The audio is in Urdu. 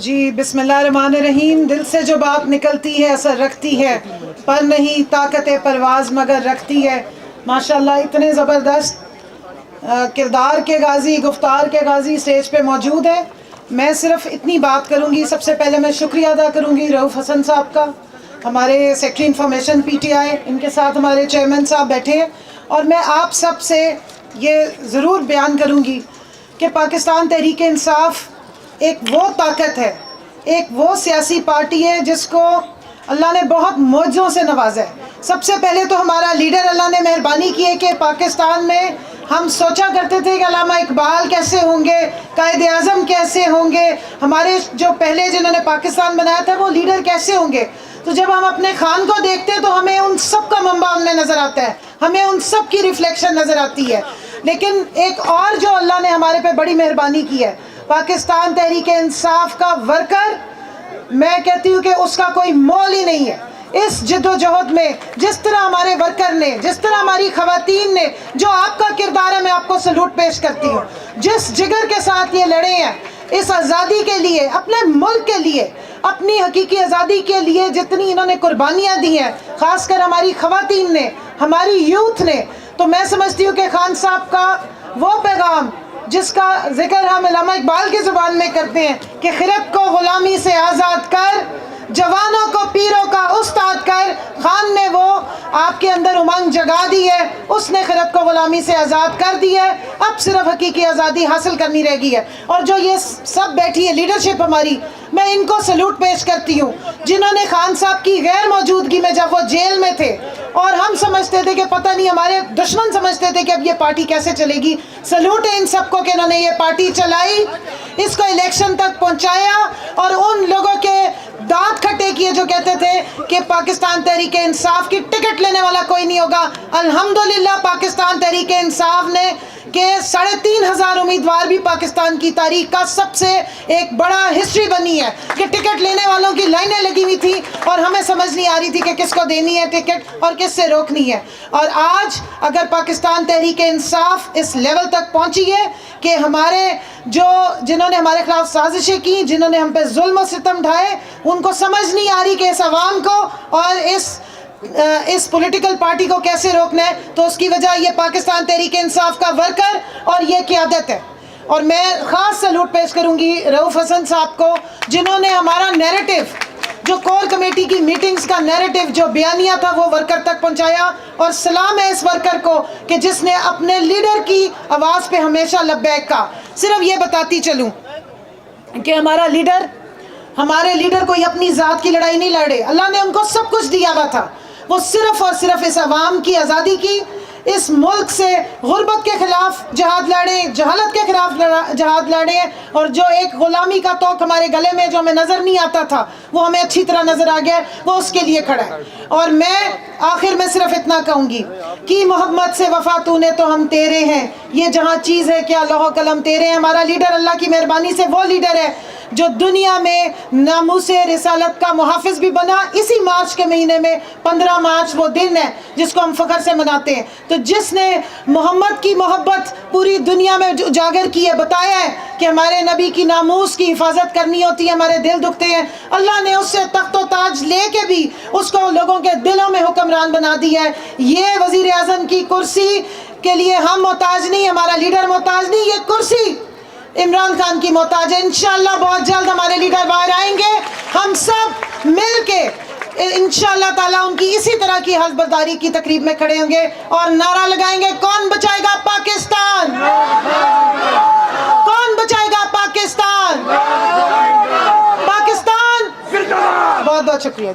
جی بسم اللہ الرحمن الرحیم. دل سے جو بات نکلتی ہے اثر رکھتی ہے، پر نہیں طاقت پرواز مگر رکھتی ہے. ماشاءاللہ اتنے زبردست کردار کے غازی، گفتار کے غازی اسٹیج پہ موجود ہیں. میں صرف اتنی بات کروں گی. سب سے پہلے میں شکریہ ادا کروں گی رؤف حسن صاحب کا، ہمارے secretary information P T I, ان کے ساتھ ہمارے چیئرمین صاحب بیٹھے ہیں. اور میں آپ سب سے یہ ضرور بیان کروں گی کہ پاکستان تحریک انصاف ایک وہ طاقت ہے، ایک وہ سیاسی پارٹی ہے جس کو اللہ نے بہت معجزوں سے نوازا ہے. سب سے پہلے تو ہمارا لیڈر اللہ نے مہربانی کی ہے کہ پاکستان میں ہم سوچا کرتے تھے کہ علامہ اقبال کیسے ہوں گے، قائد اعظم کیسے ہوں گے، ہمارے جو پہلے جنہوں نے پاکستان بنایا تھا وہ لیڈر کیسے ہوں گے. تو جب ہم اپنے خان کو دیکھتے ہیں تو ہمیں ان سب کا منبع ہمیں نظر آتا ہے، ہمیں ان سب کی ریفلیکشن نظر آتی ہے. لیکن ایک اور جو اللہ نے ہمارے پہ بڑی مہربانی کی ہے، پاکستان تحریک انصاف کا ورکر، میں کہتی ہوں کہ اس کا کوئی مول ہی نہیں ہے. اس جد و جہد میں جس طرح ہمارے ورکر نے، جس طرح ہماری خواتین نے، جو آپ کا کردار ہے، میں آپ کو سلوٹ پیش کرتی ہوں. جس جگر کے ساتھ یہ لڑے ہیں اس آزادی کے لیے، اپنے ملک کے لیے، اپنی حقیقی آزادی کے لیے، جتنی انہوں نے قربانیاں دی ہیں، خاص کر ہماری خواتین نے، ہماری یوتھ نے، تو میں سمجھتی ہوں کہ خان صاحب کا وہ پیغام جس کا ذکر ہم علامہ اقبال کی زبان میں کرتے ہیں کہ خرد کو غلامی سے آزاد کر، جوانوں کو پیروں کا استاد کر، خان نے وہ آپ کے اندر امنگ جگا دی ہے. اس نے خرد کو غلامی سے آزاد کر دی ہے. اب صرف حقیقی آزادی حاصل کرنی رہ گئی ہے. اور جو یہ سب بیٹھی ہے لیڈرشپ ہماری، میں ان کو سلوٹ پیش کرتی ہوں جنہوں نے خان صاحب کی غیر موجودگی میں، جب وہ جیل میں تھے اور ہم سمجھتے تھے کہ پتہ نہیں، ہمارے دشمن سمجھتے تھے کہ اب یہ پارٹی کیسے چلے گی، سلوٹ ہے ان سب کو کہ انہوں نے یہ پارٹی چلائی، اس کو الیکشن تک پہنچایا. اور ان لوگوں کے دانت کھٹے کیے جو کہتے تھے کہ پاکستان تحریک انصاف کی ٹکٹ لینے والا کوئی نہیں ہوگا. الحمدللہ پاکستان تحریک انصاف نے کہ 3,500 امیدوار بھی پاکستان کی تاریخ کا سب سے ایک بڑا ہسٹری بنی ہے کہ ٹکٹ لینے والوں کی لائنیں لگی ہوئی تھی اور ہمیں سمجھ نہیں آ رہی تھی کہ کس کو دینی ہے ٹکٹ اور کس سے روکنی ہے. اور آج اگر پاکستان تحریک انصاف اس لیول تک پہنچی ہے کہ ہمارے جنہوں نے ہمارے خلاف سازشیں کی، جنہوں نے ہم پہ ظلم و ستم ڈھائے، ان کو سمجھ نہیں آ رہی کہ اس عوام کو اور اس پولیٹیکل پارٹی کو کیسے روکنا ہے، تو اس کی وجہ یہ پاکستان تحریک انصاف کا ورکر اور یہ قیادت ہے. اور میں خاص سلوٹ پیش کروں گی رؤف حسن صاحب کو، جنہوں نے ہمارا نیریٹو، جو کور کمیٹی کی میٹنگز کا نیریٹو، جو بیانیہ تھا، وہ ورکر تک پہنچایا. اور سلام ہے اس ورکر کو کہ جس نے اپنے لیڈر کی آواز پہ ہمیشہ لبیک کہا. صرف یہ بتاتی چلوں کہ ہمارے لیڈر کوئی اپنی ذات کی لڑائی نہیں لڑے. اللہ نے ان کو سب کچھ دیا ہوا تھا. وہ صرف اور صرف اس عوام کی آزادی کی، اس ملک سے غربت کے خلاف جہاد لڑے، جہالت کے خلاف جہاد لڑے. اور جو ایک غلامی کا توق ہمارے گلے میں جو ہمیں نظر نہیں آتا تھا، وہ ہمیں اچھی طرح نظر آ گیا، وہ اس کے لیے کھڑا ہے. اور میں آخر میں صرف اتنا کہوں گی کہ محمد سے وفا تو نے تو ہم تیرے ہیں، یہ جہاں چیز ہے کیا لوح و قلم تیرے ہیں. ہمارا لیڈر اللہ کی مہربانی سے وہ لیڈر ہے جو دنیا میں ناموس رسالت کا محافظ بھی بنا. اسی مارچ کے مہینے میں 15 مارچ وہ دن ہے جس کو ہم فخر سے مناتے ہیں. تو جس نے محمد کی محبت پوری دنیا میں اجاگر کی ہے، بتایا ہے کہ ہمارے نبی کی ناموس کی حفاظت کرنی ہوتی ہے، ہمارے دل دکھتے ہیں، اللہ نے اس سے تخت و تاج لے کے بھی اس کو لوگوں کے دلوں میں حکمران بنا دیا ہے. یہ وزیر اعظم کی کرسی کے لیے ہم محتاج نہیں، ہمارا لیڈر محتاج نہیں، یہ کرسی عمران خان کی محتاج ہے. انشاءاللہ بہت جلد ہمارے لیڈر باہر آئیں گے، ہم سب مل کے انشاءاللہ تعالیٰ ان کی اسی طرح کی حلف برداری کی تقریب میں کھڑے ہوں گے اور نعرہ لگائیں گے، کون بچائے گا پاکستان، کون بچائے گا پاکستان، پاکستان. بہت بہت شکریہ جی.